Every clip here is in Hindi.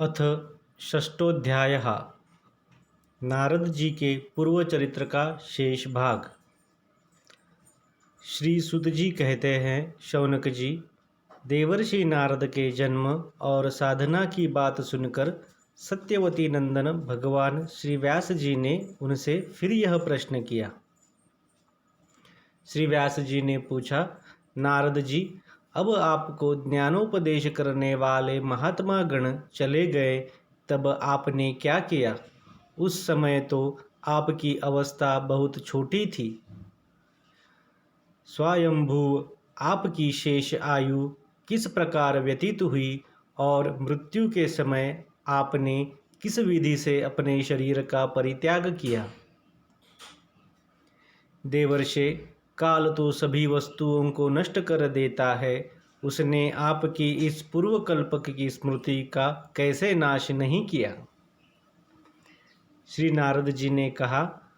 अथ षष्ठोऽध्यायः। नारद जी के पूर्व चरित्र का शेष भाग। श्री सुत जी कहते हैं, शौनक जी, देवर्षि नारद के जन्म और साधना की बात सुनकर सत्यवती नंदन भगवान श्री व्यास जी ने उनसे फिर यह प्रश्न किया। श्री व्यास जी ने पूछा, नारद जी, अब आपको ज्ञानोपदेश करने वाले महात्मा गण चले गए, तब आपने क्या किया? उस समय तो आपकी अवस्था बहुत छोटी थी। स्वयंभू आपकी शेष आयु किस प्रकार व्यतीत हुई और मृत्यु के समय आपने किस विधि से अपने शरीर का परित्याग किया? देवर्षे, काल तो सभी वस्तुओं को नष्ट कर देता है। उसने आपकी इस पूर्व कल्पक की स्मृति का कैसे नाश नहीं किया? श्री नारद जी ने कहा,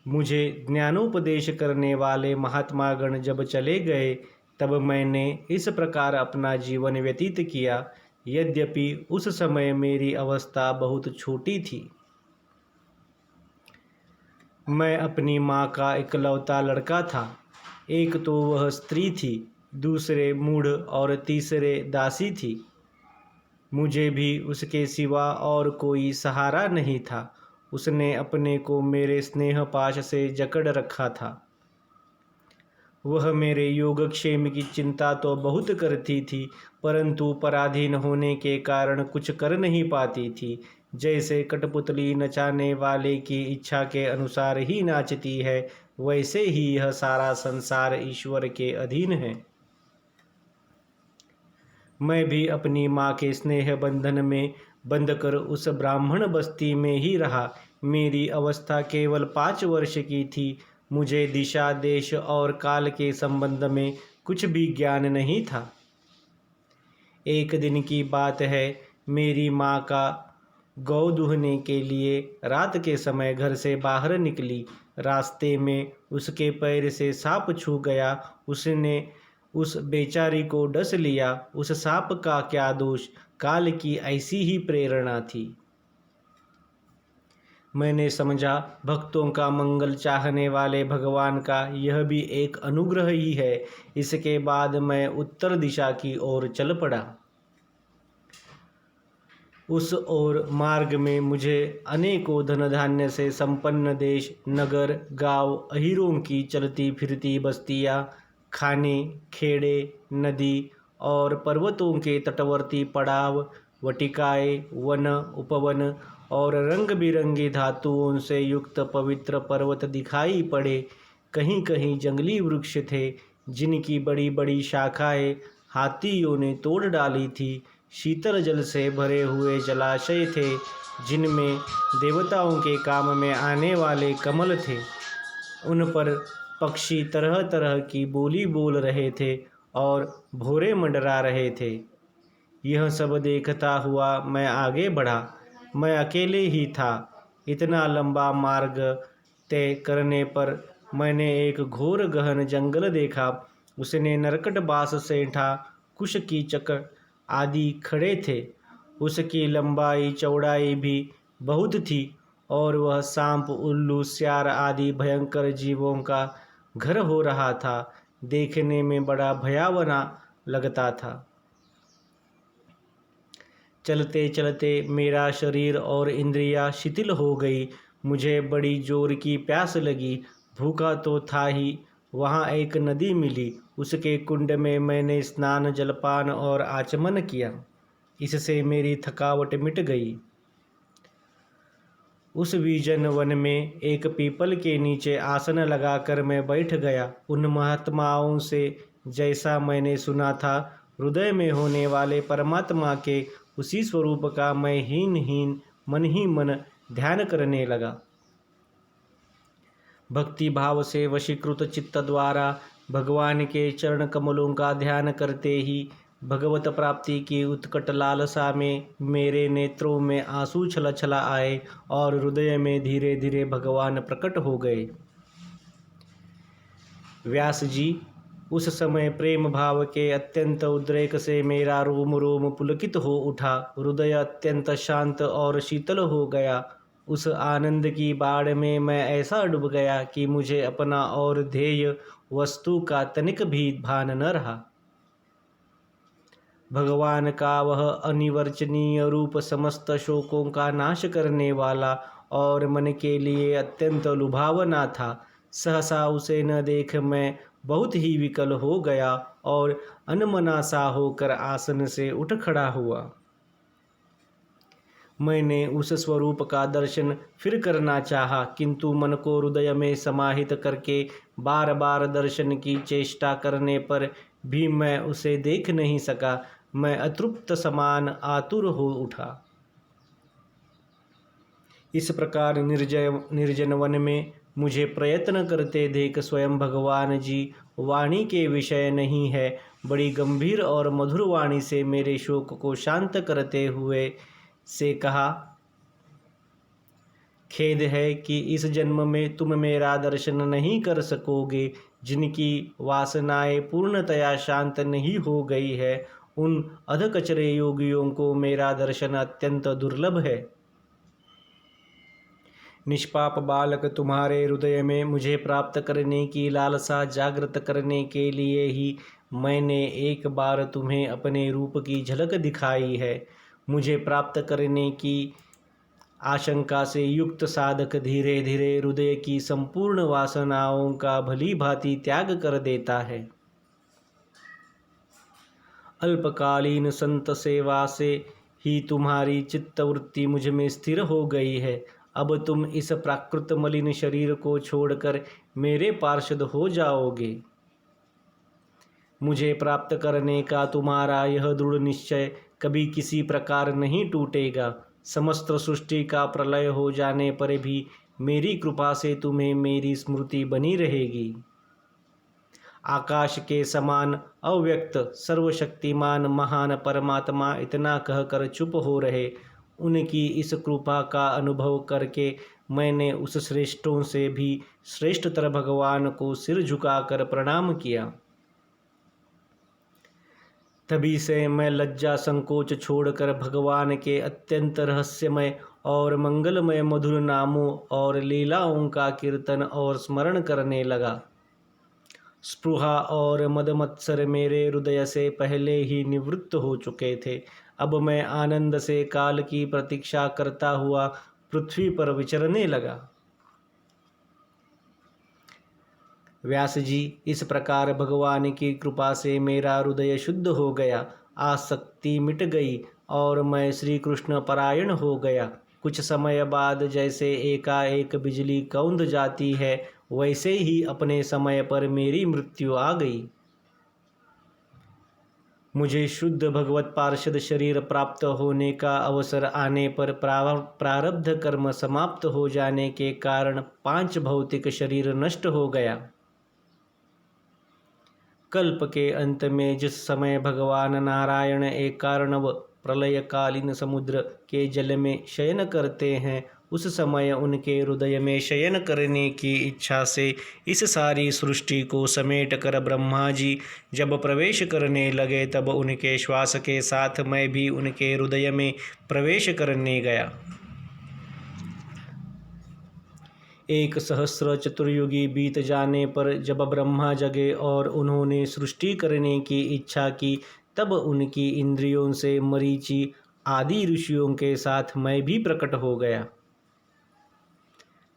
मुझे ज्ञानोपदेश करने वाले महात्मा गण जब चले गए, तब मैंने इस प्रकार अपना जीवन व्यतीत किया। यद्यपि उस समय मेरी अवस्था बहुत छोटी थी। मैं अपनी माँ का इकलौता लड़का था। एक तो वह स्त्री थी, दूसरे मूढ़ और तीसरे दासी थी। मुझे भी उसके सिवा और कोई सहारा नहीं था। उसने अपने को मेरे स्नेह पाश से जकड़ रखा था। वह मेरे योगक्षेम की चिंता तो बहुत करती थी, परंतु पराधीन होने के कारण कुछ कर नहीं पाती थी। जैसे कठपुतली नचाने वाले की इच्छा के अनुसार ही नाचती है, वैसे ही यह सारा संसार ईश्वर के अधीन है। मैं भी अपनी माँ के स्नेह बंधन में बंधकर उस ब्राह्मण बस्ती में ही रहा। मेरी अवस्था केवल 5 वर्ष की थी। मुझे दिशा, देश और काल के संबंध में कुछ भी ज्ञान नहीं था। एक दिन की बात है, मेरी माँ का गौ दूहने के लिए रात के समय घर से बाहर निकली। रास्ते में उसके पैर से सांप छू गया। उसने उस बेचारी को डस लिया। उस सांप का क्या दोष, काल की ऐसी ही प्रेरणा थी। मैंने समझा, भक्तों का मंगल चाहने वाले भगवान का यह भी एक अनुग्रह ही है। इसके बाद मैं उत्तर दिशा की ओर चल पड़ा। उस ओर मार्ग में मुझे अनेकों धन धान्य से संपन्न देश, नगर, गांव, अहीरों की चलती फिरती बस्तियां, खाने, खेड़े, नदी और पर्वतों के तटवर्ती पड़ाव, वटिकाएं, वन, उपवन और रंग बिरंगी धातुओं से युक्त पवित्र पर्वत दिखाई पड़े। कहीं कहीं जंगली वृक्ष थे, जिनकी बड़ी बड़ी शाखाएं हाथियों ने तोड़ डाली थी। शीतल जल से भरे हुए जलाशय थे, जिनमें देवताओं के काम में आने वाले कमल थे। उन पर पक्षी तरह तरह की बोली बोल रहे थे और भौरे मंडरा रहे थे। यह सब देखता हुआ मैं आगे बढ़ा। मैं अकेले ही था। इतना लंबा मार्ग तय करने पर मैंने एक घोर गहन जंगल देखा। उसने नरकट बांस, सेंठा, कुश कीचक आदि खड़े थे। उसकी लंबाई चौड़ाई भी बहुत थी और वह सांप, उल्लू, सियार आदि भयंकर जीवों का घर हो रहा था। देखने में बड़ा भयावना लगता था। चलते चलते मेरा शरीर और इंद्रियां शिथिल हो गई। मुझे बड़ी जोर की प्यास लगी। भूखा तो था ही। वहाँ एक नदी मिली। उसके कुंड में मैंने स्नान, जलपान और आचमन किया। इससे मेरी थकावट मिट गई। उस विजन वन में एक पीपल के नीचे आसन लगाकर मैं बैठ गया। उन महात्माओं से जैसा मैंने सुना था, हृदय में होने वाले परमात्मा के उसी स्वरूप का मैं हीन मन ही मन ध्यान करने लगा। भक्ति भाव से वशीकृत चित्त द्वारा भगवान के चरण कमलों का ध्यान करते ही भगवत प्राप्ति की उत्कट लालसा में मेरे नेत्रों में आंसू छल छला आए और हृदय में धीरे धीरे भगवान प्रकट हो गए। व्यास जी, उस समय प्रेम भाव के अत्यंत उद्रेक से मेरा रोम रोम पुलकित हो उठा, हृदय अत्यंत शांत और शीतल हो गया। उस आनंद की बाढ़ में मैं ऐसा डूब गया कि मुझे अपना और ध्येय वस्तु का तनिक भी भान न रहा। भगवान का वह अनिर्वचनीय रूप समस्त शोकों का नाश करने वाला और मन के लिए अत्यंत लुभावना था। सहसा उसे न देख मैं बहुत ही विकल हो गया और अनमना सा होकर आसन से उठ खड़ा हुआ। मैंने उस स्वरूप का दर्शन फिर करना चाहा, किंतु मन को हृदय में समाहित करके बार बार दर्शन की चेष्टा करने पर भी मैं उसे देख नहीं सका। मैं अतृप्त समान आतुर हो उठा। इस प्रकार निर्जन वन में मुझे प्रयत्न करते देख स्वयं भगवान जी वाणी के विषय नहीं है, बड़ी गंभीर और मधुर वाणी से मेरे शोक को शांत करते हुए से कहा, खेद है कि इस जन्म में तुम मेरा दर्शन नहीं कर सकोगे। जिनकी वासनाएं पूर्णतया शांत नहीं हो गई है, उन अधकचरे योगियों को मेरा दर्शन अत्यंत दुर्लभ है। निष्पाप बालक, तुम्हारे हृदय में मुझे प्राप्त करने की लालसा जागृत करने के लिए ही मैंने एक बार तुम्हें अपने रूप की झलक दिखाई है। मुझे प्राप्त करने की आशंका से युक्त साधक धीरे धीरे हृदय की संपूर्ण वासनाओं का भली भांति त्याग कर देता है। अल्पकालीन संत सेवा से ही तुम्हारी चित्तवृत्ति मुझ में स्थिर हो गई है। अब तुम इस प्राकृत मलिन शरीर को छोड़कर मेरे पार्षद हो जाओगे। मुझे प्राप्त करने का तुम्हारा यह दृढ़ निश्चय कभी किसी प्रकार नहीं टूटेगा। समस्त सृष्टि का प्रलय हो जाने पर भी मेरी कृपा से तुम्हें मेरी स्मृति बनी रहेगी। आकाश के समान अव्यक्त सर्वशक्तिमान महान परमात्मा इतना कहकर चुप हो रहे। उनकी इस कृपा का अनुभव करके मैंने उस श्रेष्ठों से भी श्रेष्ठतर भगवान को सिर झुकाकर प्रणाम किया। तभी से मैं लज्जा संकोच छोड़कर भगवान के अत्यंत रहस्यमय और मंगलमय मधुर नामों और लीलाओं का कीर्तन और स्मरण करने लगा। स्पृहा और मदमत्सर मेरे हृदय से पहले ही निवृत्त हो चुके थे। अब मैं आनंद से काल की प्रतीक्षा करता हुआ पृथ्वी पर विचरने लगा। व्यास जी, इस प्रकार भगवान की कृपा से मेरा हृदय शुद्ध हो गया, आसक्ति मिट गई और मैं श्री कृष्ण परायण हो गया। कुछ समय बाद जैसे एकाएक बिजली कौंध जाती है, वैसे ही अपने समय पर मेरी मृत्यु आ गई। मुझे शुद्ध भगवत पार्षद शरीर प्राप्त होने का अवसर आने पर प्रारब्ध कर्म समाप्त हो जाने के कारण 5 भौतिक शरीर नष्ट हो गया। कल्प के अंत में जिस समय भगवान नारायण एक कारणव प्रलयकालीन समुद्र के जल में शयन करते हैं, उस समय उनके हृदय में शयन करने की इच्छा से इस सारी सृष्टि को समेट कर ब्रह्मा जी जब प्रवेश करने लगे, तब उनके श्वास के साथ मैं भी उनके हृदय में प्रवेश करने गया। 1 सहस्र चतुर्युगी बीत जाने पर जब ब्रह्मा जगे और उन्होंने सृष्टि करने की इच्छा की, तब उनकी इंद्रियों से मरीचि आदि ऋषियों के साथ मैं भी प्रकट हो गया।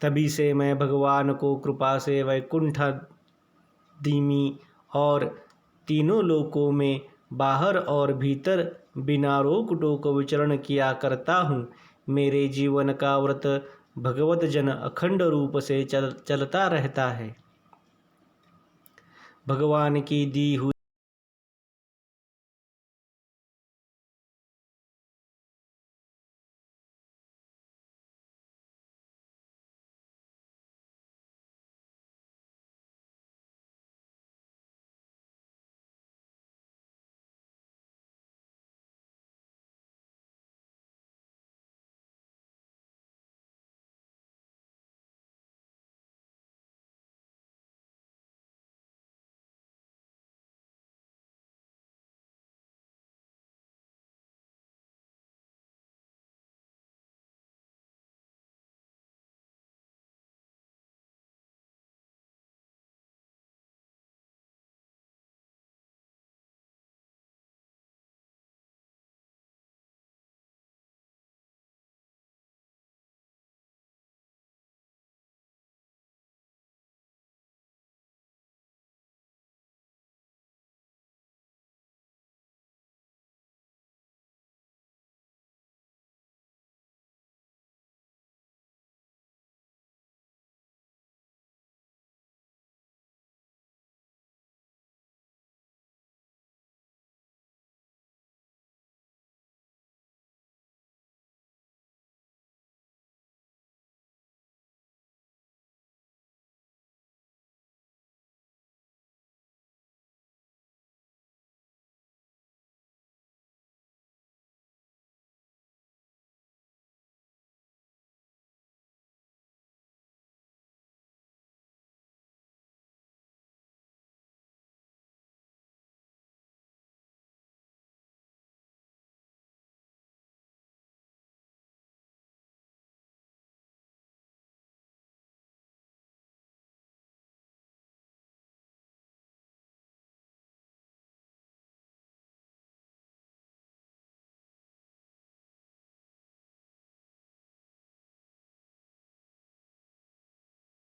तभी से मैं भगवान को कृपा से वैकुंठ दिमी और तीनों लोकों में बाहर और भीतर बिना रोक टोक विचरण किया करता हूँ। मेरे जीवन का व्रत भगवत जन अखंड रूप से चलता रहता है। भगवान की दी हुई